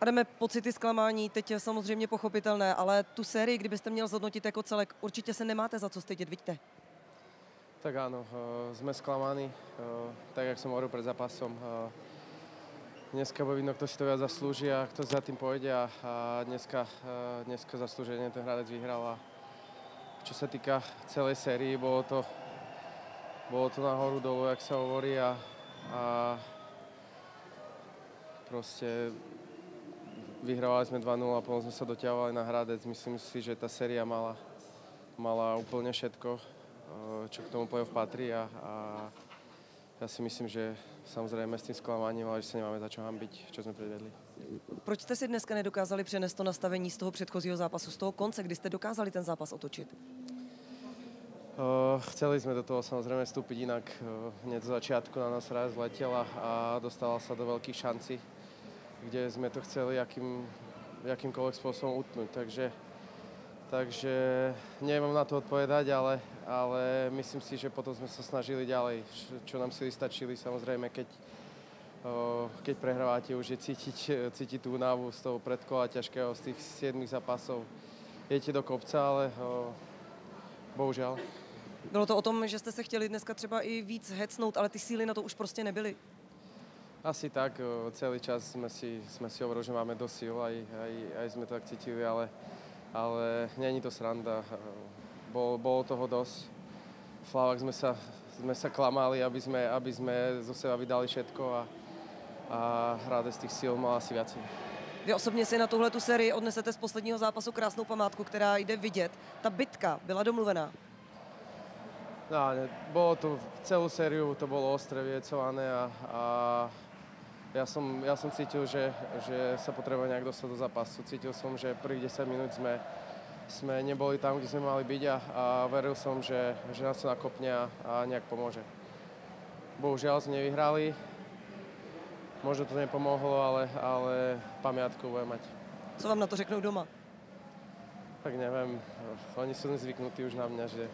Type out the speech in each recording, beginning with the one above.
Adame, pocity zklamání, teď je samozřejmě pochopitelné, ale tu sérii, kdybyste měl zhodnotit jako celek, určitě se nemáte za co stydět, vidíte? Tak áno, sme sklamaní, tak jak som hovoril pred zápasom. Dneska bude vidno, kto si to viac zaslúži a kto za tým pôjde a dneska zaslúžene ten Hradec vyhral. A čo sa týka celej sérii, bolo to nahoru dolu, jak sa hovorí a proste vyhrávali sme 2-0 a potom sme sa doťahovali na Hradec. Myslím si, že tá séria mala úplne všetko, čo k tomu play-off patrí a ja si myslím, že samozrejme s tým sklamaním, ale že sa nemáme za čo hanbiť, čo sme predvedli. Proč jste si dneska nedokázali přenést to nastavení z toho předchozího zápasu, z toho konce, kdy jste dokázali ten zápas otočit? Chceli sme do toho samozrejme vstúpiť inak. Hneď z začiatku na nás Hradec letel a dostával sa do veľkých šancí, kde sme to chceli jakýmkoľvek spôsobom utnúť. Takže neviem na to odpovedať, ale myslím si, že potom sme sa snažili ďalej. Čo nám sily stačili, samozrejme, keď prehrávate, už je cítiť tú únavu z toho predkola ťažkého, z tých 7 zápasov. Jete do kopca, ale bohužel. Bylo to o tom, že jste se chtěli dneska třeba i víc hecnout, ale ty síly na to už prostě nebyly? Asi tak. Celý čas sme si hovorili, že máme dosť síl, aj sme to tak cítili, ale není to sranda. Bolo toho dosť. V Flávach sme sa klamali, aby sme zo seba vydali všetko a Hradec tých síl mal asi viacej. Vy osobně si na tuhle tu sérii odnesete z posledního zápasu krásnou památku, která jde vidět. Ta bitka byla domluvená. No, bolo to celú sériu, to bolo ostré vyjecované a ja som cítil, že sa potrebuje nejak dostať do zápasu. Cítil som, že prvých 10 minút sme neboli tam, kde sme mali byť a veril som, že nás to nakopne a nejak pomôže. Bohužiaľ sme nevyhrali. Možno to nepomohlo, ale pamiatku budem mať. Co vám na to řeknou doma? Tak neviem, oni sú zvyknutí už na mňa, že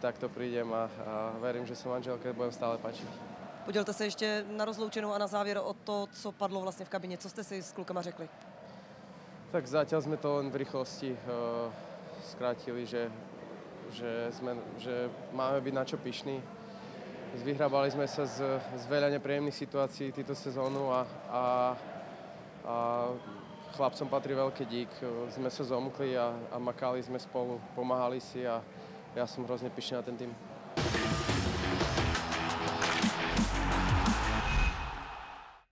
takto prídem a verím, že sa manželke budem stále páčiť. Podělte se ještě na rozloučenou a na závěr o to, co padlo vlastně v kabině. Co jste si s klukama řekli? Tak zatiaľ sme to len v rýchlosti skrátili, že máme byť na čo pyšní. Vyhrávali sme sa z veľa nepríjemných situácií túto sezónu a chlapcom patrí veľký dík. Sme sa zomkli a makali sme spolu, pomáhali si a ja som hrozne pyšný na ten tým.